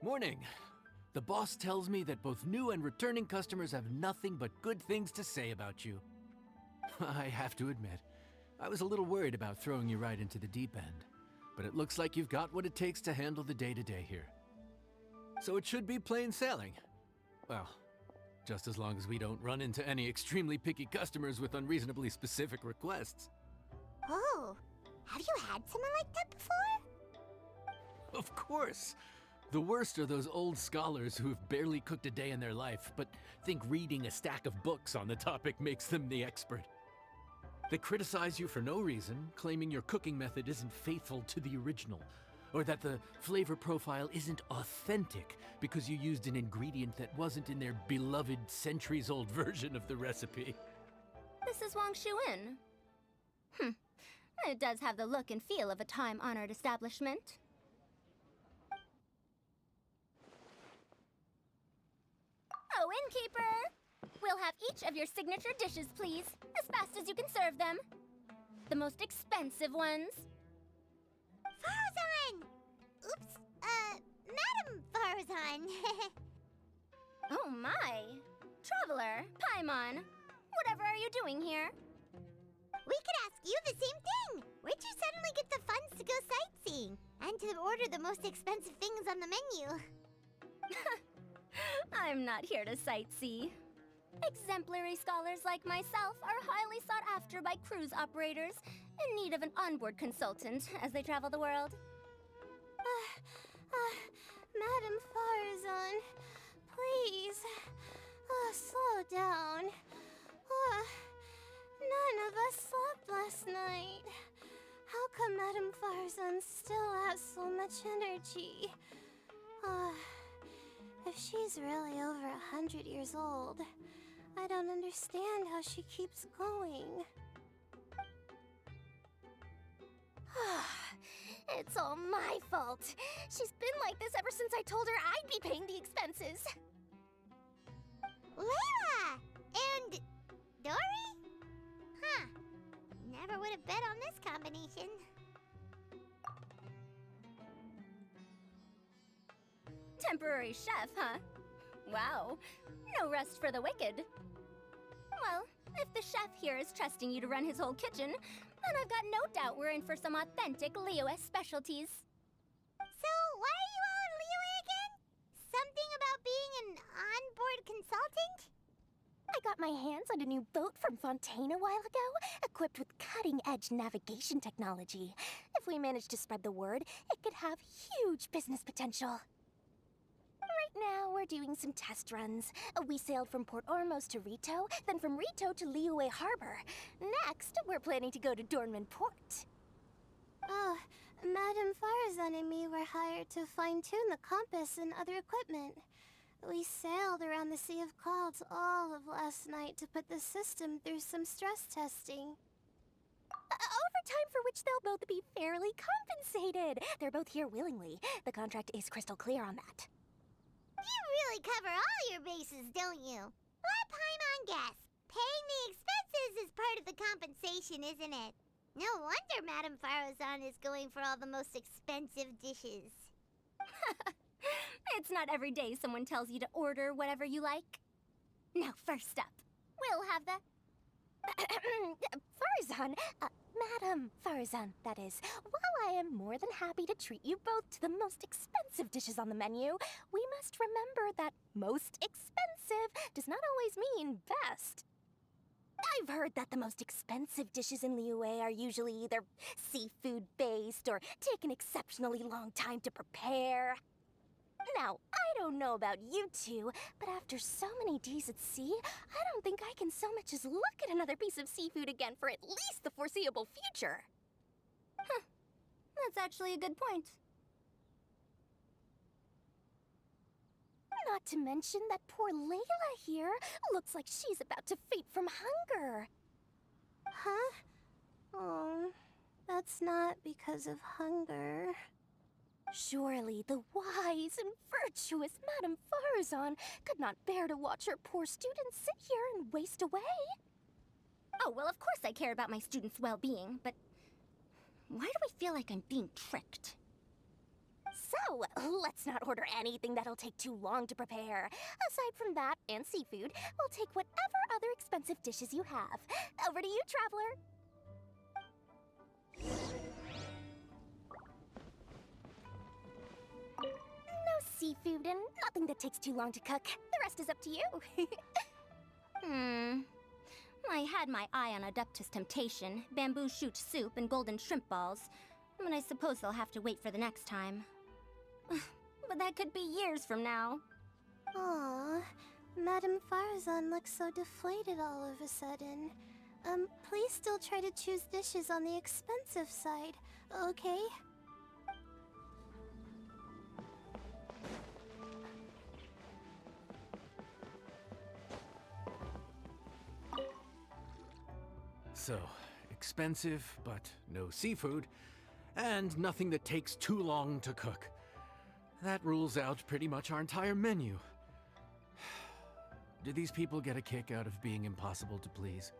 Morning. The boss tells me that both new and returning customers have nothing but good things to say about you. I have to admit, I was a little worried about throwing you right into the deep end, but it looks like you've got what it takes to handle the day-to-day here. So it should be plain sailing. Well, just as long as we don't run into any extremely picky customers with unreasonably specific requests. Oh, have you had someone like that before? Of course! The worst are those old scholars who have barely cooked a day in their life, but think reading a stack of books on the topic makes them the expert. They criticize you for no reason, claiming your cooking method isn't faithful to the original, or that the flavor profile isn't authentic because you used an ingredient that wasn't in their beloved centuries-old version of the recipe. This is Wang Shuin. It does have the look and feel of a time-honored establishment. Oh, innkeeper! We'll have each of your signature dishes, please, as fast as you can serve them. The most expensive ones. Farazan! Oops, Madam Farazan. Oh my! Traveler, Paimon, whatever are you doing here? We could ask you the same thing! Where'd you suddenly get the funds to go sightseeing? And to order the most expensive things on the menu? I'm not here to sightsee. Exemplary scholars like myself are highly sought after by cruise operators in need of an onboard consultant as they travel the world. Madam Farazan, please, slow down. None of us slept last night. How come Madam Farazan still has so much energy? If she's really over 100 years old, I don't understand how she keeps going. It's all my fault. She's been like this ever since I told her I'd be paying the expenses. Layla! And Dory? Huh. Never would have bet on this combination. Temporary chef, huh? Wow. No rest for the wicked. Well, if the chef here is trusting you to run his whole kitchen, then I've got no doubt we're in for some authentic Liyue specialties. So, why are you all in Liyue again? Something about being an onboard consultant? I got my hands on a new boat from Fontaine a while ago, equipped with cutting-edge navigation technology. If we manage to spread the word, it could have huge business potential. Right now, we're doing some test runs. We sailed from Port Ormos to Rito, then from Rito to Liyue Harbor. Next, we're planning to go to Dornman Port. Oh, Madam Farazan and me were hired to fine-tune the compass and other equipment. We sailed around the Sea of Clouds all of last night to put the system through some stress testing. Overtime for which they'll both be fairly compensated. They're both here willingly. The contract is crystal clear on that. You really cover all your bases, don't you? Let Paimon guess. Paying the expenses is part of the compensation, isn't it? No wonder Madame Farazan is going for all the most expensive dishes. It's not every day someone tells you to order whatever you like. Now, first up, we'll have the... Farazan, Madam Farazan, that is. While I am more than happy to treat you both to the most expensive dishes on the menu, we must remember that most expensive does not always mean best. I've heard that the most expensive dishes in Liyue are usually either seafood-based or take an exceptionally long time to prepare. Now, I don't know about you two, but after so many days at sea, I don't think I can so much as look at another piece of seafood again for at least the foreseeable future. Huh. That's actually a good point. Not to mention that poor Layla here looks like she's about to faint from hunger. Huh? Oh, that's not because of hunger. Surely the wise and virtuous Madame Farazan could not bear to watch her poor students sit here and waste away. Oh, well, of course I care about my students' well-being, but why do I feel like I'm being tricked? So, let's not order anything that'll take too long to prepare. Aside from that and seafood, we'll take whatever other expensive dishes you have. Over to you, traveler. No seafood and nothing that takes too long to cook. The rest is up to you. I had my eye on Adeptus Temptation, bamboo shoot soup, and golden shrimp balls. But I suppose they'll have to wait for the next time. But that could be years from now. Aww, Madame Farazan looks so deflated all of a sudden. Please still try to choose dishes on the expensive side, okay? So, expensive, but no seafood, and nothing that takes too long to cook. That rules out pretty much our entire menu. Do these people get a kick out of being impossible to please?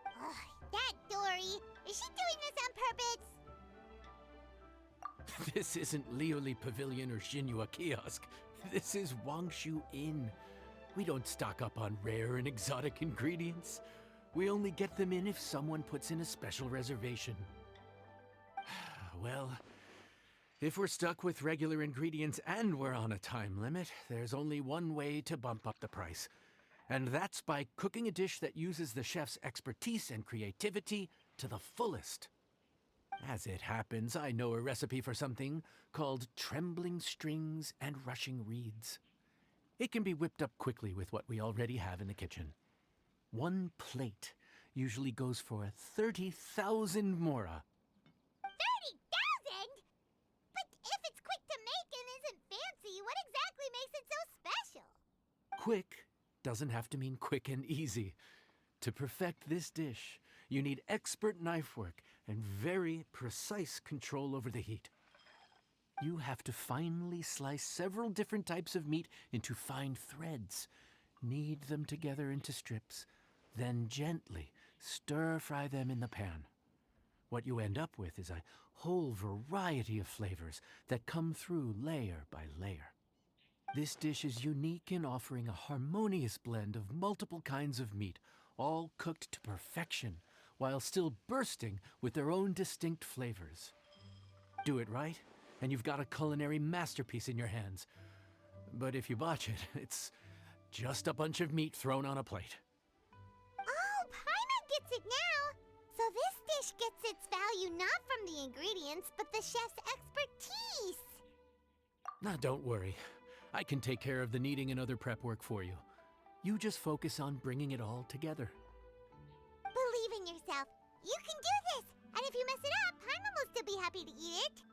Ugh, that Dory! Is she doing this on purpose? This isn't Lioli Pavilion or Xinhua Kiosk. This is Wangshu Inn. We don't stock up on rare and exotic ingredients. We only get them in if someone puts in a special reservation. Well, if we're stuck with regular ingredients and we're on a time limit, there's only one way to bump up the price. And that's by cooking a dish that uses the chef's expertise and creativity to the fullest. As it happens, I know a recipe for something called trembling strings and rushing reeds. It can be whipped up quickly with what we already have in the kitchen. One plate usually goes for 30,000 mora. 30,000? But if it's quick to make and isn't fancy, what exactly makes it so special? Quick doesn't have to mean quick and easy. To perfect this dish, you need expert knife work and very precise control over the heat. You have to finely slice several different types of meat into fine threads, knead them together into strips, then gently stir-fry them in the pan. What you end up with is a whole variety of flavors that come through layer by layer. This dish is unique in offering a harmonious blend of multiple kinds of meat, all cooked to perfection, while still bursting with their own distinct flavors. Do it right, and you've got a culinary masterpiece in your hands. But if you botch it, it's just a bunch of meat thrown on a plate. Oh, Paimon gets it now! So this dish gets its value not from the ingredients, but the chef's expertise! Now, don't worry. I can take care of the kneading and other prep work for you. You just focus on bringing it all together. Believe in yourself. You can do this! And if you mess it up, Paimon will still be happy to eat it.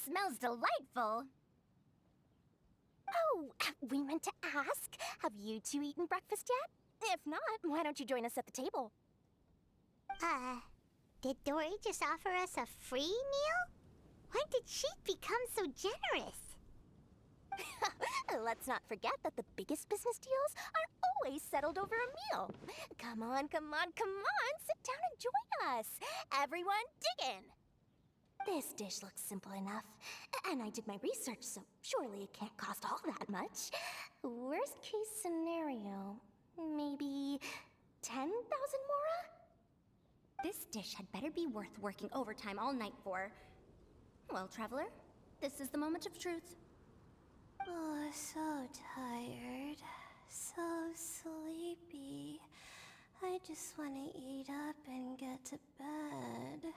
smells delightful. Oh, we meant to ask. Have you two eaten breakfast yet? If not, why don't you join us at the table? Did Dory just offer us a free meal? When did she become so generous? Let's not forget that the biggest business deals are always settled over a meal. Come on, come on, come on! Sit down and join us! Everyone, dig in! This dish looks simple enough. And I did my research, so surely it can't cost all that much. Worst case scenario, maybe 10,000 mora? This dish had better be worth working overtime all night for. Well, traveler, this is the moment of truth. Oh, so tired. So sleepy. I just want to eat up and get to bed.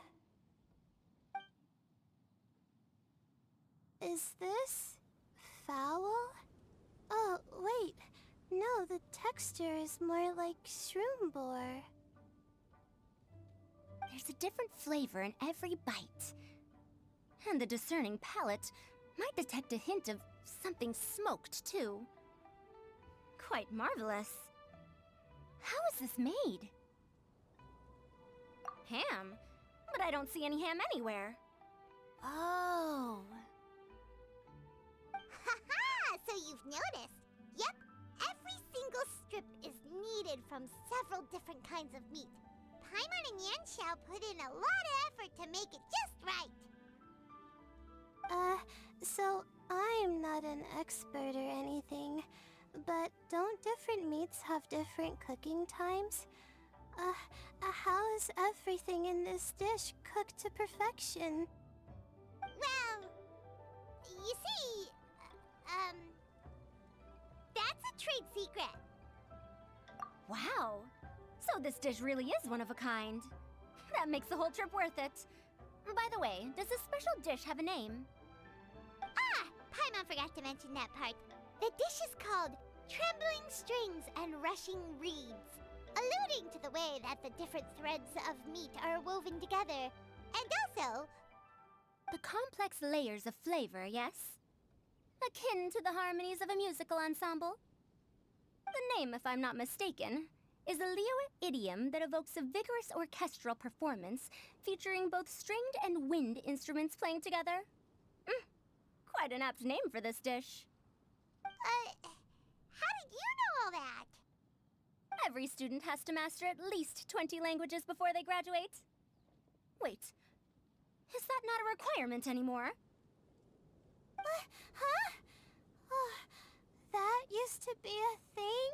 Is this foul? Oh, wait. No, the texture is more like shroom boar. There's a different flavor in every bite. And the discerning palate might detect a hint of something smoked, too. Quite marvelous. How is this made? Ham? But I don't see any ham anywhere. Oh. Haha! So you've noticed. Yep, every single strip is kneaded from several different kinds of meat. Paimon and Yanxiao put in a lot of effort to make it just right. So I'm not an expert or anything, but don't different meats have different cooking times? How is everything in this dish cooked to perfection? Well, you see, that's a trade secret. Wow. So this dish really is one of a kind. That makes the whole trip worth it. By the way, does this special dish have a name? Paimon forgot to mention that part. The dish is called Trembling Strings and Rushing Reeds, alluding to the way that the different threads of meat are woven together. And also, The complex layers of flavor, yes? Akin to the harmonies of a musical ensemble? The name, if I'm not mistaken, is a Liyue idiom that evokes a vigorous orchestral performance featuring both stringed and wind instruments playing together. Quite an apt name for this dish. how did you know all that? Every student has to master at least 20 languages before they graduate. Wait, is that not a requirement anymore? Huh? Oh, that used to be a thing?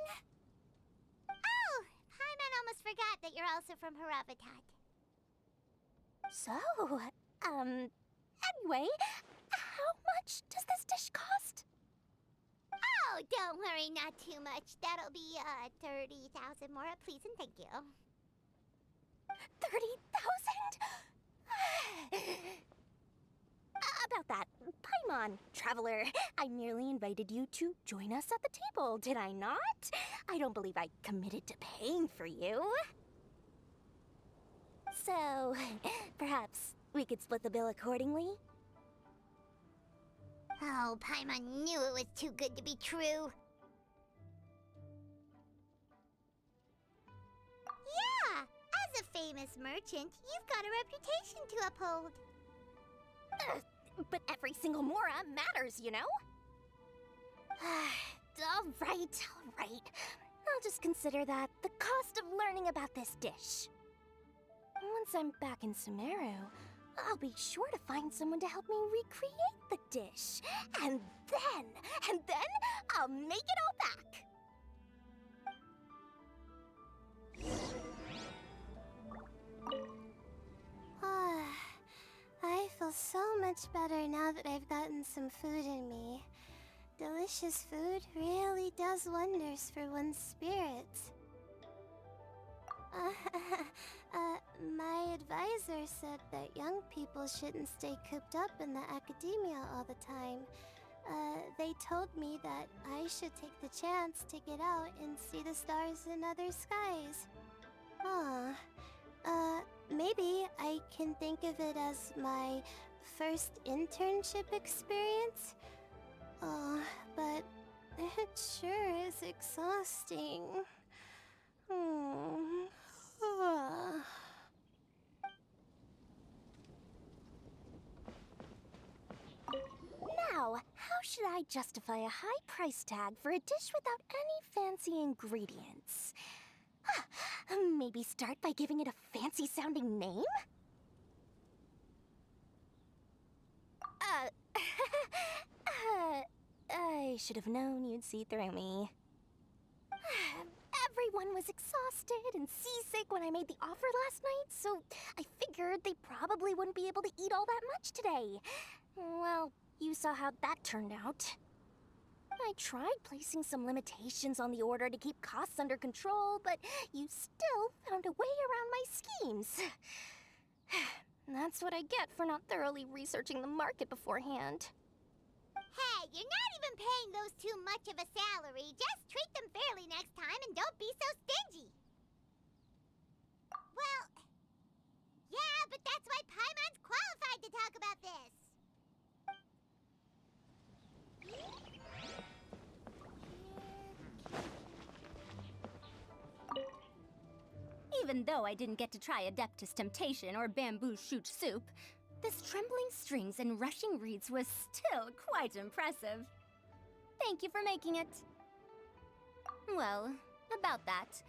Oh, Paimon almost forgot that you're also from Harabatat. So, anyway, how much does this dish cost? Oh, don't worry, not too much. That'll be, 30,000 more, please and thank you. 30,000? About that, Paimon, traveler, I merely invited you to join us at the table, did I not? I don't believe I committed to paying for you. So, perhaps we could split the bill accordingly? Oh, Paimon knew it was too good to be true. Yeah, as a famous merchant, you've got a reputation to uphold. But every single mora matters, you know? All right. I'll just consider that the cost of learning about this dish. Once I'm back in Sumeru, I'll be sure to find someone to help me recreate the dish. And then I'll make it all back. I feel so much better now that I've gotten some food in me. Delicious food really does wonders for one's spirits. My advisor said that young people shouldn't stay cooped up in the academia all the time. They told me that I should take the chance to get out and see the stars in other skies. Maybe I can think of it as my first internship experience. Oh, but it sure is exhausting. Now, how should I justify a high price tag for a dish without any fancy ingredients? Maybe start by giving it a fancy sounding name? I should have known you'd see through me. Everyone was exhausted and seasick when I made the offer last night, so I figured they probably wouldn't be able to eat all that much today. Well, you saw how that turned out. I tried placing some limitations on the order to keep costs under control, but you still found a way around my schemes. That's what I get for not thoroughly researching the market beforehand. Hey, you're not even paying those too much of a salary. Just treat them fairly next time and don't be so stingy. Well, yeah, but that's why Paimon's qualified to talk about this. Even though I didn't get to try Adeptus Temptation or Bamboo Shoot Soup, this trembling strings and rushing reeds was still quite impressive. Thank you for making it. Well, about that,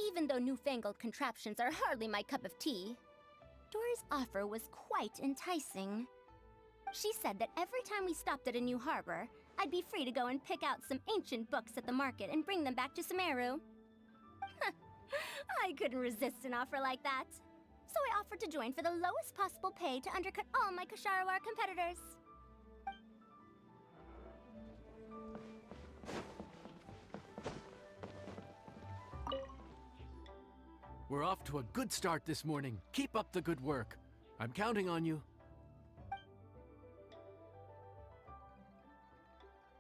even though newfangled contraptions are hardly my cup of tea, Dory's offer was quite enticing. She said that every time we stopped at a new harbor, I'd be free to go and pick out some ancient books at the market and bring them back to Sumeru. I couldn't resist an offer like that. So I offered to join for the lowest possible pay to undercut all my Kasharawar competitors. We're off to a good start this morning. Keep up the good work. I'm counting on you.